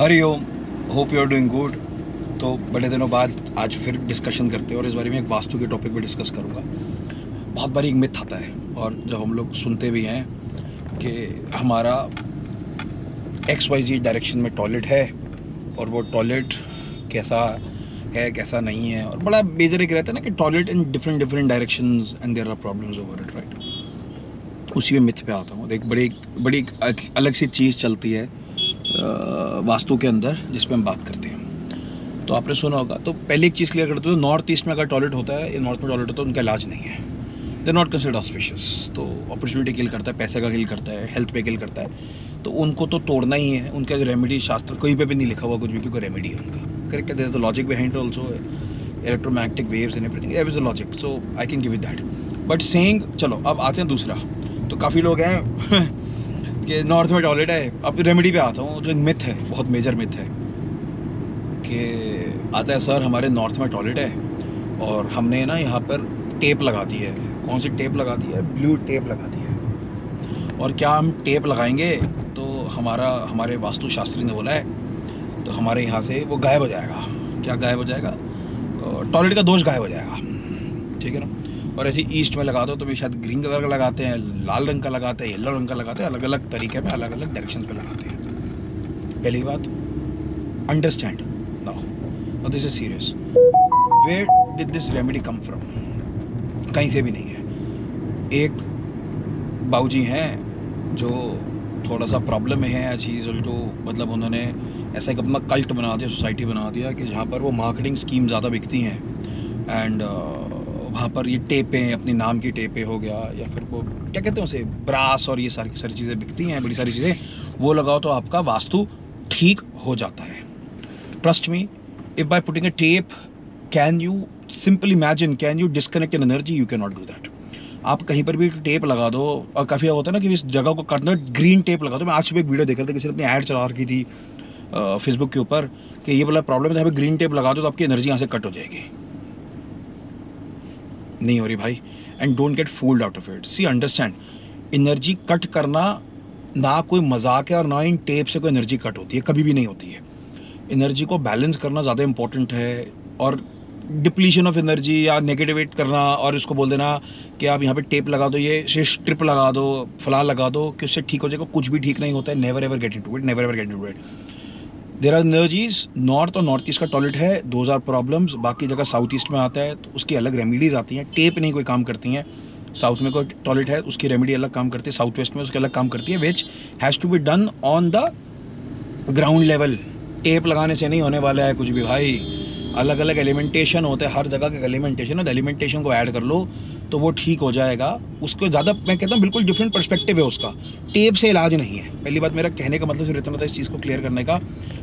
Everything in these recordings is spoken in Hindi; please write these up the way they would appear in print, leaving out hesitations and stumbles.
Hari Om. Hope you are doing good. तो बड़े दिनों बाद आज फिर डिस्कशन करते हैं और इस बारे में एक वास्तु के टॉपिक पे डिस्कस करूँगा। बहुत बारी एक मिथ आता है और जब हम लोग सुनते भी हैं कि हमारा XYZ डायरेक्शन में टॉयलेट है और वो टॉयलेट कैसा है कैसा नहीं है, और बड़ा मेजर एक रहता है ना कि toilet in different directions and there are problems over it, right. उसी में मिथ पे आता हूँ। एक बड़ी अलग सी चीज़ चलती है वास्तु के अंदर जिस पे हम बात करते हैं। तो आपने सुना होगा। तो पहले एक चीज़ क्लियर करते हो, नॉर्थ ईस्ट में अगर टॉयलेट होता है या नॉर्थ में टॉयलेट होता है उनका इलाज नहीं है, दे नॉट कंसिडर्ड ऑस्पिशियस। तो अपॉर्चुनिटी किल करता है, पैसे का किल करता है, हेल्थ पे किल करता है, तो उनको तो तोड़ना ही है। उनका रेमेडी शास्त्र कहीं पे भी नहीं लिखा हुआ कुछ भी, क्योंकि रेमेडी है उनका। Correct, there is the logic behind also, electromagnetic waves and everything, there is the logic, so I can give it that. But saying, चलो अब आते हैं दूसरा। तो काफ़ी लोग हैं कि नॉर्थ में टॉयलेट है। अब रेमेडी पे आता हूँ, जो मिथ है, बहुत मेजर मिथ है कि आता है सर हमारे नॉर्थ में टॉयलेट है और हमने ना यहाँ पर टेप लगा दी है। कौन सी टेप लगा दी है? ब्लू टेप लगा दी है। और क्या हम टेप लगाएंगे तो हमारे वास्तुशास्त्री ने बोला है तो हमारे यहाँ से वो गायब हो जाएगा। क्या गायब हो जाएगा? टॉयलेट का दोष गायब हो जाएगा, ठीक है ना। और ऐसे ईस्ट में लगा दो तो भी शायद ग्रीन कलर का लगाते हैं, लाल रंग का लगाते हैं, येलो रंग का लगाते हैं, अलग अलग तरीके में अलग अलग डायरेक्शन पे लगाते हैं। पहली बात, understand now, this is serious. Where did this remedy come from? कहीं से भी नहीं है। एक बाबूजी हैं जो थोड़ा सा प्रॉब्लम में है चीज़ उल्टू, मतलब उन्होंने ऐसा एक अपना कल्ट बना दिया, सोसाइटी बना दिया कि जहाँ पर वो मार्केटिंग स्कीम ज़्यादा बिकती हैं एंड वहाँ पर ये टेपें, अपने नाम की टेपें हो गया, या फिर वो क्या कहते हैं उसे, ब्रास, और ये सारी चीज़ें बिकती हैं, बड़ी सारी चीज़ें, वो लगाओ तो आपका वास्तु ठीक हो जाता है। Trust me, if by putting a tape can you simple imagine, can you disconnect an energy? You can not do that. आप कहीं पर भी टेप लगा दो, और काफ़ी होता है ना कि इस जगह को करना ग्रीन टेप लगा दो। मैं आज सुबह एक वीडियो देख रहा था, किसी ने अपनी ऐड चला रखी थी फेसबुक के ऊपर कि ये वाला प्रॉब्लम है, जहाँ पे ग्रीन टेप लगा दो तो आपकी एनर्जी यहाँ से कट हो जाएगी। नहीं हो रही भाई। And don't get fooled out of it. See, understand, energy cut करना ना कोई मजाक है और ना इन टेप से कोई एनर्जी कट होती है, कभी भी नहीं होती है। एनर्जी को बैलेंस करना ज़्यादा इंपॉर्टेंट है। और डिप्लीशन ऑफ एनर्जी या नेगेटिवेट करना और इसको बोल देना कि आप यहाँ पे टेप लगा दो, ये स्ट्रिप लगा दो, फलां लगा दो कि उससे ठीक हो जाएगा, कुछ भी ठीक नहीं होता है। Never ever get into it, never ever get into it. There are energies. North और नॉर्थ ईस्ट का टॉयलेट है, दोज आर प्रॉब्लम्स। बाकी जगह साउथ ईस्ट में आता है तो उसकी अलग रेमेडीज आती हैं। टेप नहीं कोई काम करती हैं। साउथ में कोई टॉयलेट है उसकी रेमेडी अलग काम करती है, साउथ वेस्ट में उसकी अलग काम करती है, which has to be done on the ground level. Tape लगाने से नहीं होने वाला है कुछ भी भाई। अलग अलग एलिमेंटेशन होते हैं, हर जगह का एलिमेंटेशन है, तो एलिमेंटेशन को ऐड कर लो तो वो ठीक हो जाएगा। उसको ज़्यादा, मैं कहता हूँ, बिल्कुल डिफरेंट पर्सपेक्टिव है उसका। टेप से इलाज नहीं है। पहली बात, मेरा कहने का मतलब सिर्फ इतना था इस चीज़ को क्लियर करने का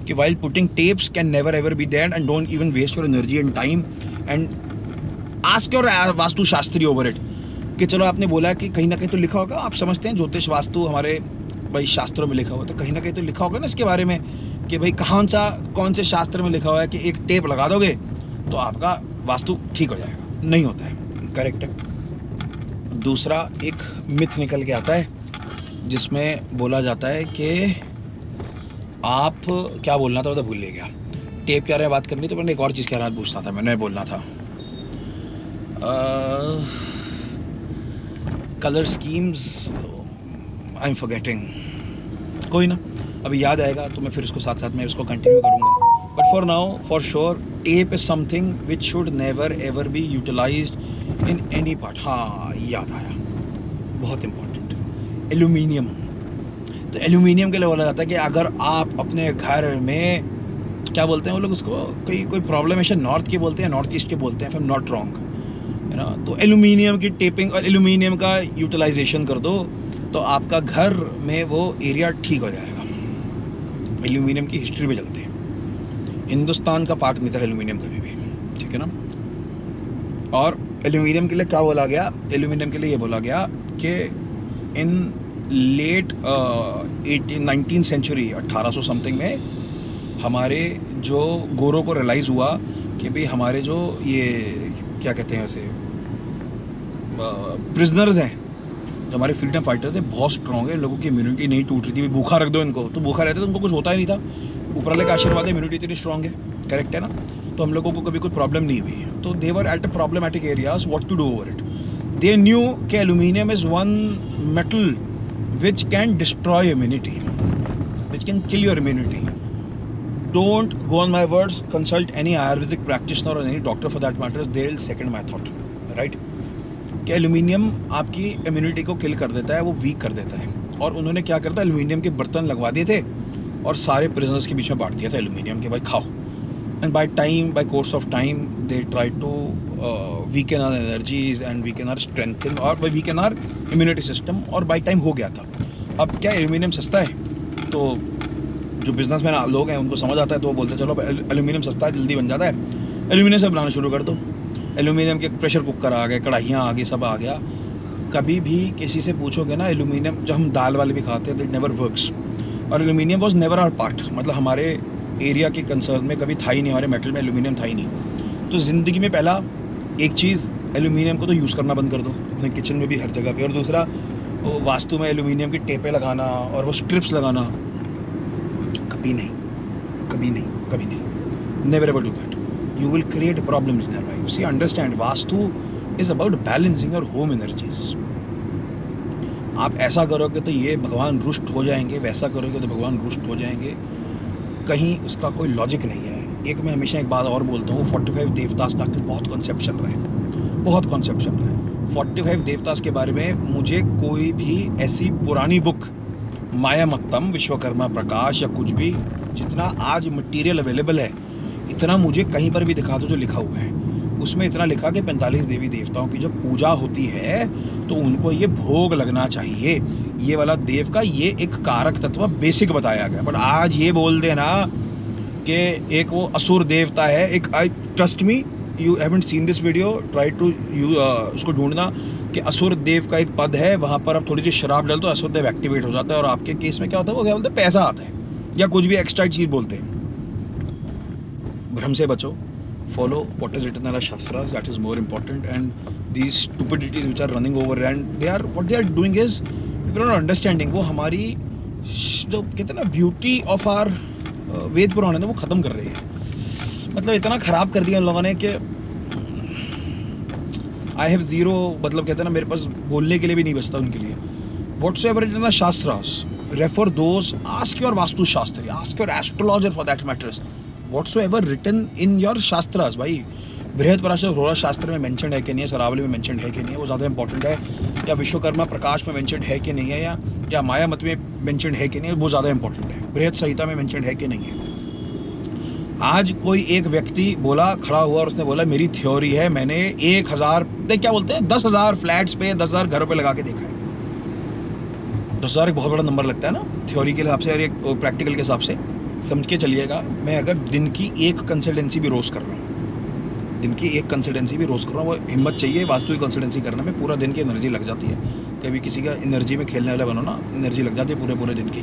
कि while putting tapes can never ever be that, and don't even waste your energy and time and ask your Vastu Shastri over it. कि चलो आपने बोला कि कहीं ना कहीं तो लिखा होगा, आप समझते हैं ज्योतिष वास्तु हमारे भाई शास्त्रों में लिखा हुआ, तो कहीं ना कहीं तो लिखा होगा ना इसके बारे में कि भाई कौन से शास्त्र में लिखा हुआ है कि एक टेप लगा दोगे तो आपका वास्तु ठीक हो जाएगा। नहीं होता है, करेक्ट है। दूसरा एक मिथ निकल के आता है जिसमें बोला जाता है कि आप, क्या बोलना था वो तो भूल ले गया। टेप क्या रहे बात करनी, तो मैंने एक और चीज़ क्या रहा पूछता था, मैंने बोलना था colour schemes, I am forgetting. कोई ना, अभी याद आएगा तो मैं फिर इसको साथ साथ में इसको कंटिन्यू करूँगा। But for now, for sure, tape is something which should never ever be utilized in any part. हाँ, याद आया, बहुत इंपॉर्टेंट, एल्यूमिनियम। तो एल्यूमिनियम के लिए बोला जाता है कि अगर आप अपने घर में, क्या बोलते हैं वो लोग उसको, कोई प्रॉब्लम है, नॉर्थ के बोलते हैं, नॉर्थ ईस्ट के बोलते हैं, फिर नॉट रॉन्ग है ना। तो एल्यूमिनियम की टेपिंग और एल्यूमिनियम का यूटिलाइजेशन कर दो तो आपका घर में वो एरिया ठीक हो जाएगा। एल्यूमिनियम की हिस्ट्री में चलते हैं, हिंदुस्तान का पार्ट नहीं था एल्यूमिनियम कभी भी, ठीक है ना। और एल्यूमिनियम के लिए क्या बोला गया? एल्यूमिनियम के लिए ये बोला गया कि इन लेट 19th सेंचुरी, 1800 समथिंग में, हमारे जो गोरों को रियलाइज़ हुआ कि भाई हमारे जो ये क्या कहते हैं वैसे प्रिजनर्स हैं, जो हमारे फ्रीडम फाइटर्स थे बहुत स्ट्रॉन्ग है, लोगों की इम्यूनिटी नहीं टूट रही थी। भूखा रख दो इनको तो भूखा रहते तो उनको कुछ होता ही नहीं था। ऊपर वाले का आशीर्वाद है, इम्यूनिटी इतनी स्ट्रॉन्ग है, करेक्ट है ना। तो हम लोगों को कभी कोई प्रॉब्लम नहीं हुई है। तो they were at a problematic areas, what to do over it. They knew कि aluminium is one metal which can destroy immunity, which can kill your immunity. Don't go on my words, consult any Ayurvedic practitioner or any doctor for that matter, they'll second my thought, right? कि एल्यूमिनियम आपकी इम्यूनिटी को किल कर देता है, वो वीक कर देता है। और उन्होंने क्या करता है, एल्यूमिनियम के बर्तन लगवा दिए थे और सारे प्रिजनर्स के बीच में बांट दिया था एल्यूमिनियम के, भाई खाओ। And by course of time they try to weaken our energies and weaken our strength और वीकन आवर इम्यूनिटी सिस्टम, और बाय टाइम हो गया था। अब क्या एल्यूमिनियम सस्ता है तो जो बिजनेसमैन लोग हैं उनको समझ आता है, तो वो बोलते हैं चलो एल्यूमिनियम सस्ता है, जल्दी बन जाता है, एल्यूमिनियम से बनाना शुरू कर दो। एल्यूमिनियम के प्रेशर कुकर आ गए, कढ़ाइयाँ आ गई, सब आ गया। कभी भी किसी से पूछोगे ना एल्यूमिनियम, जो हम दाल वाले भी खाते हैं, इट नेवर वर्क्स। और aluminium was never our part, मतलब हमारे एरिया के कंसर्न में कभी था ही नहीं, हमारे मेटल में एल्यूमिनियम था ही नहीं। तो ज़िंदगी में पहला एक चीज़, एल्यूमिनियम को तो यूज़ करना बंद कर दो अपने किचन में भी, हर जगह पे। और दूसरा, वो वास्तु में एल्यूमिनियम की टेपें लगाना और वो स्ट्रिप्स लगाना, कभी नहीं, कभी नहीं, कभी नहीं, never ever do that. You will create problems in your life. See, understand, Vastu is about balancing your home energies. आप ऐसा करोगे तो ये भगवान रुष्ट हो जाएंगे, वैसा करोगे तो भगवान रुष्ट हो जाएंगे, कहीं उसका कोई लॉजिक नहीं है। एक मैं हमेशा एक बात और बोलता हूँ, 45 देवतास का बहुत कॉन्सेप्ट चल रहा है, बहुत कॉन्सेप्ट चल रहा है। 45 देवतास के बारे में मुझे कोई भी ऐसी पुरानी बुक, माया मत्तम, विश्वकर्मा प्रकाश या कुछ भी, जितना आज मटीरियल अवेलेबल है, इतना मुझे कहीं पर भी दिखा दो जो लिखा हुआ है। उसमें इतना लिखा कि 45 देवी देवताओं की जब पूजा होती है तो उनको ये भोग लगना चाहिए, ये वाला देव का ये एक कारक तत्व बेसिक बताया गया। बट आज ये बोल देना कि एक वो असुर देवता है, एक, I trust me, you haven't seen this video, try to उसको ढूंढना कि असुर देव का एक पद है, वहाँ पर आप थोड़ी सी शराब डाल तो असुर देव एक्टिवेट हो जाता है। और आपके केस में क्या होता है, वो क्या बोलते हैं, पैसा आता है या कुछ भी एक्स्ट्रा चीज़ बोलते हैं। भ्रम से बचो, follow what is written in our shastras, that is more important. And these stupidities which are running over and they are what they are doing is people are not understanding. वो हमारी जो कहते हैं ना beauty of our Veda Purana है ना, वो ख़त्म कर रहे हैं। मतलब इतना ख़राब कर दिया इन लोगों ने कि आई हैव ज़ीरो, मतलब कहते हैं ना, मेरे पास बोलने के लिए भी नहीं बचता उनके लिए। Whatsoever it in the shastras, refer those, ask your Vastu Shastri, ask your astrologer for that matters, whatsoever written in your shastras. भाई बृहद पराशर होरा शास्त्र में मेंशन है कि नहीं है, सरावली में मेंशन है कि नहीं है, वो ज़्यादा इंपॉर्टेंट है। या विश्वकर्मा प्रकाश में मेंशन है कि नहीं है, या माया मत में मेंशन है कि नहीं है, वो ज़्यादा इंपॉर्टेंट है। बृहद संहिता में मेंशन है कि नहीं है। आज कोई एक व्यक्ति बोला, खड़ा हुआ और उसने बोला मेरी थ्योरी है, मैंने 1000, क्या बोलते हैं, 10,000 फ्लैट्स पे, 10,000 घरों पे लगा के देखा है। 10,000 एक बहुत बड़ा नंबर लगता है ना थ्योरी के हिसाब से और एक प्रैक्टिकल के हिसाब से। समझ के चलिएगा, मैं अगर दिन की एक कंसल्टेंसी भी रोज़ कर रहा हूँ, दिन की एक कंसल्टेंसी भी रोज़ कर रहा हूँ, वो हिम्मत चाहिए वास्तु की कंसल्टेंसी करने में, पूरा दिन की एनर्जी लग जाती है। कभी किसी का एनर्जी में खेलने वाला बनो ना, एनर्जी लग जाती है पूरे दिन की।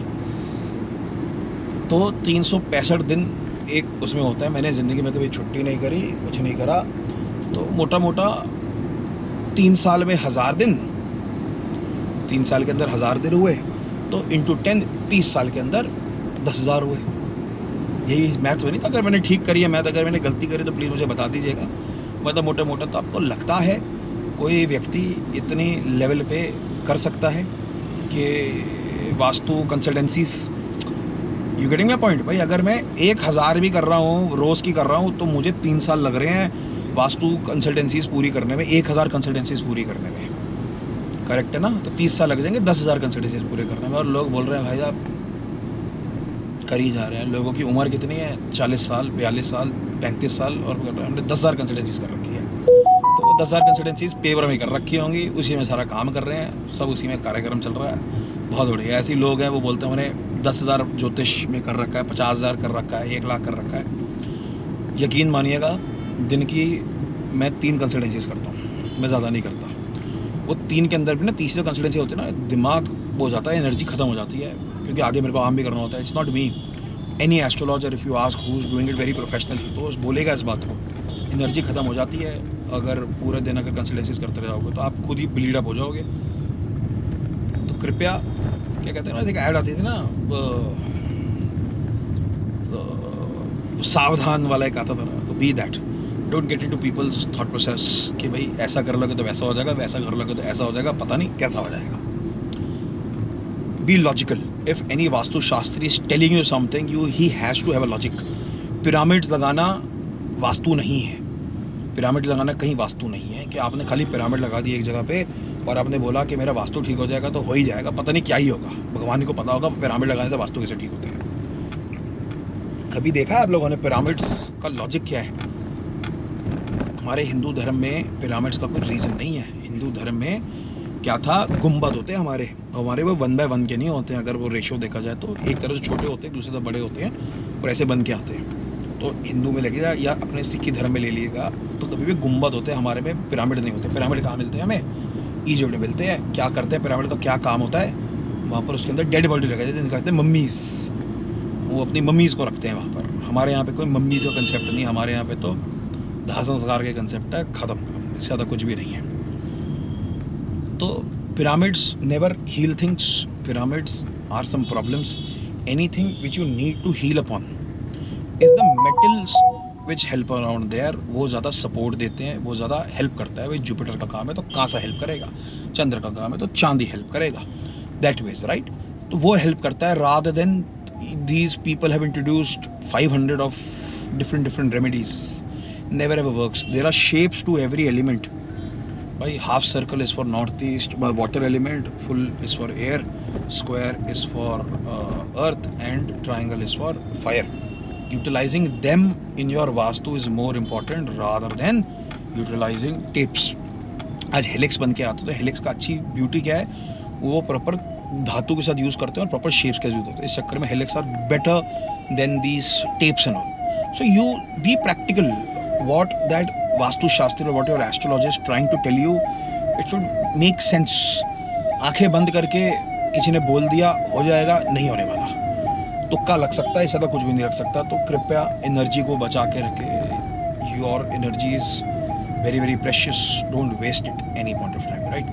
तो 365 दिन एक उसमें होता है। मैंने ज़िंदगी में कभी छुट्टी नहीं करी, कुछ नहीं करा, तो मोटा मोटा 3 साल में 1000 दिन, 3 साल के अंदर 1000 दिन हुए, तो इंटू 10 30 साल के अंदर 10,000 हुए। यही मैथ बनी था। अगर मैंने ठीक करी है मैथ, अगर मैंने गलती करी तो प्लीज़ मुझे बता दीजिएगा। मतलब मोटा मोटा तो आपको लगता है कोई व्यक्ति इतनी लेवल पे कर सकता है कि vastu consultancies, you getting my point भाई। अगर मैं 1000 भी कर रहा हूँ, रोज़ की कर रहा हूँ, तो मुझे 3 साल लग रहे हैं वास्तु कंसल्टेंसीज पूरी करने में, 1000 कंसल्टेंसीज पूरी करने में, करेक्ट है ना। तो 30 साल लग जाएंगे 10,000 कंसल्टेंसीज पूरे करने में। और लोग बोल रहे हैं भाई साहब कर ही जा रहे हैं। लोगों की उम्र कितनी है, 40 साल, 42 साल, 35 साल, और हमने 10,000 कंसल्टेंसीज कर रखी है। तो 10,000 कंसल्टेंसीज पेपर में कर रखी होंगी, उसी में सारा काम कर रहे हैं, सब उसी में कार्यक्रम चल रहा है। बहुत बढ़िया। ऐसे लोग हैं वो बोलते हैं मैंने 10,000 ज्योतिष में कर रखा है, 50,000 कर रखा है, 1 लाख कर रखा है। यकीन मानिएगा, दिन की मैं 3 कंसल्टेंसीज करता हूँ, मैं ज़्यादा नहीं करता। वो 3 के अंदर भी ना, तीसरी कंसल्टेंसी होती है ना, दिमाग हो जाता है, एनर्जी खत्म हो जाती है, क्योंकि आगे मेरे को काम भी करना होता है। It's not me, any astrologer if you ask who is doing it very professionally, तो बोलेगा इस बात को, एनर्जी खत्म हो जाती है। अगर पूरे दिन अगर कंसल्टेंसीज करते रहोगे तो आप खुद ही ब्लीड अप हो जाओगे। तो कृपया, क्या कहते हैं ना, एक ऐड आती थी ना, सावधान वाला एक आता था ना, तो be that, don't get into people's thought process कि भाई ऐसा कर लोगे तो वैसा हो जाएगा, वैसा कर लोगे तो ऐसा हो जाएगा, पता नहीं कैसा हो जाएगा. Be logical. If any vastu shastri is telling you something, he has to have a logic. Pyramids लगाना वास्तु नहीं है. पिरामिड लगाना कहीं वास्तु नहीं है कि आपने खाली पिरामिड लगा दी एक जगह पे और आपने बोला कि मेरा वास्तु ठीक हो जाएगा तो हो ही जाएगा. पता नहीं क्या ही होगा, भगवान ही को पता होगा पिरामिड लगाने से वास्तु कैसे ठीक होते हैं. कभी देखा है आप लोगों ने पिरामिड्स का लॉजिक क्या है? हमारे हिंदू धर्म में पिरामिड्स का कोई रीज़न नहीं है. हिंदू धर्म में क्या था, गुंबद होते हैं हमारे वो 1 by 1 के नहीं होते हैं. अगर वो रेशो देखा जाए तो एक तरह से छोटे होते हैं, दूसरे से बड़े होते हैं और ऐसे बन के आते हैं. तो हिंदू में लगेगा या अपने सिक्खी धर्म में ले लीजिएगा तो कभी भी गुंबद होते हैं, हमारे में पिरामिड नहीं होते. पिरामिड कहाँ मिलते हैं हमें? इजिप्ट में मिलते हैं. क्या करते हैं पिरामिड का, क्या काम होता है वहाँ पर? उसके अंदर डेड बॉडी रखे जाते हैं, कहते हैं मम्मीज़. वो अपनी मम्मीज़ को रखते हैं वहाँ पर. हमारे यहाँ पे कोई मम्मीज़ का कंसेप्ट नहीं. हमारे यहाँ पे तो दाह संस्कार के कंसेप्ट है, ख़त्म. इससे ज़्यादा कुछ भी नहीं है. तो pyramids never heal things. Pyramids are some problems. Anything which you need to heal upon is the metals which help around there. वो ज़्यादा सपोर्ट देते हैं, वो ज़्यादा हेल्प करता है. भाई जुपिटर का काम है तो कांसा हेल्प करेगा, चंद्र का काम है तो चांदी हेल्प करेगा. That veg right. तो वो हेल्प करता है rather than these people have introduced 500 of different remedies. Never ever works. There are shapes to every element. By half circle is for northeast, water element, full is for air, square is for earth, and triangle is for fire. Utilizing them in your vastu is more important rather than utilizing tapes. आज हेलिक्स बन के आता तो हेलिक्स का अच्छी ब्यूटी क्या है, वो प्रॉपर धातु के साथ यूज़ करते हैं और प्रॉपर शेप्स का यूज़ होता है. इस चक्कर में helix are better than these tapes and all. So you be practical. What that Vastu Shastri और what your astrologist trying to tell you, it should make sense. आंखें बंद करके किसी ने बोल दिया हो जाएगा, नहीं होने वाला. तुक्का लग सकता है, इससे कुछ भी नहीं लग सकता. तो कृपया एनर्जी को बचा के रखें. Your energy is very very precious. Don't waste it any point of time. Right.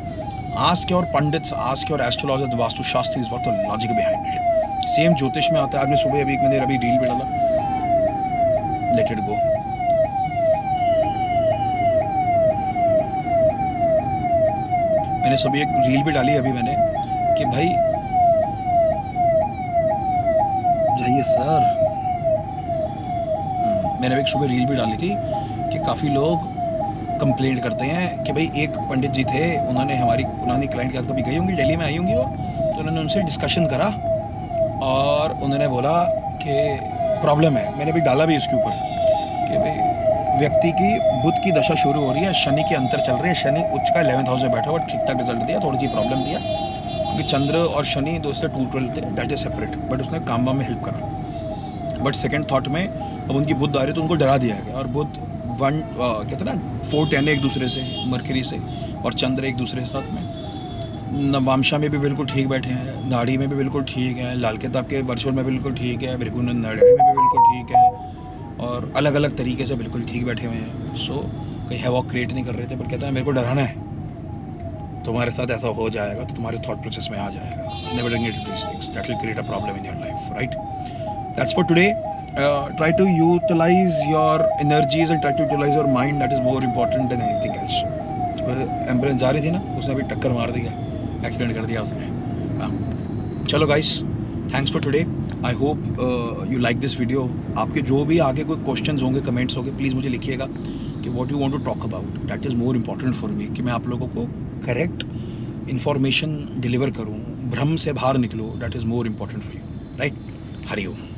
Ask your pundits, ask your astrologers, Vastu Shastris, what the logic behind it. Same ज्योतिष में आता है. आज मैं सुबह अभी मैंने अभी रील भी डाला, लेट इट गो. मैंने सुबह एक रील भी डाली अभी मैंने कि भाई जाइए सर. मैंने अभी एक सुबह रील भी डाली थी कि काफ़ी लोग कंप्लेंट करते हैं कि भाई एक पंडित जी थे, उन्होंने हमारी पुरानी क्लाइंट के साथ कभी गई होंगी, दिल्ली में आई होंगी वो, तो उन्होंने उनसे डिस्कशन करा और उन्होंने बोला कि प्रॉब्लम है. मैंने भी डाला भी इसके ऊपर कि भाई व्यक्ति की बुध की दशा शुरू हो रही है, शनि के अंतर चल रहे हैं. शनि उच्च का 11th हाउस में बैठा हुआ, ठीक ठाक रिजल्ट दिया, थोड़ी सी प्रॉब्लम दिया क्योंकि चंद्र और शनि दोस्त 2-12 थे, दैट इज सेपरेट. बट उसने काम में हेल्प करा. बट सेकेंड थॉट में अब उनकी बुध आ रही तो उनको डरा दिया गया. और बुध कहते हैं ना 4-10 एक दूसरे से, मरकरी से, और चंद्र एक दूसरे के साथ में. नवामशा में भी बिल्कुल ठीक बैठे हैं, नाड़ी में भी बिल्कुल ठीक है, लाल किताब के वर्चुअल में बिल्कुल ठीक है, भृगुनंद नाड़ी में भी बिल्कुल ठीक है, और अलग अलग तरीके से बिल्कुल ठीक बैठे हुए हैं. सो कहीं हैवॉक क्रिएट नहीं कर रहे थे, पर कहते हैं मेरे को डराना है, तुम्हारे साथ ऐसा हो जाएगा तो तुम्हारे थॉट प्रोसेस में आ जाएगा. Never get these things, that will create a problem in your life. Right. That's for today. Try to utilize your energies and try to utilize your mind. That is more important than anything else. Ambulance जा रही थी ना, उसने अभी टक्कर मार दिया, एक्सीडेंट कर दिया उसने. हाँ, चलो guys, thanks for today. I hope you like this video. आपके जो भी आगे कोई क्वेश्चंस होंगे, कमेंट्स होंगे, प्लीज़ मुझे लिखिएगा कि what you want to talk about. That is more important for me कि मैं आप लोगों को करेक्ट इन्फॉर्मेशन डिलीवर करूँ, भ्रम से बाहर निकलो. That is more important for you. Right. Hari Om.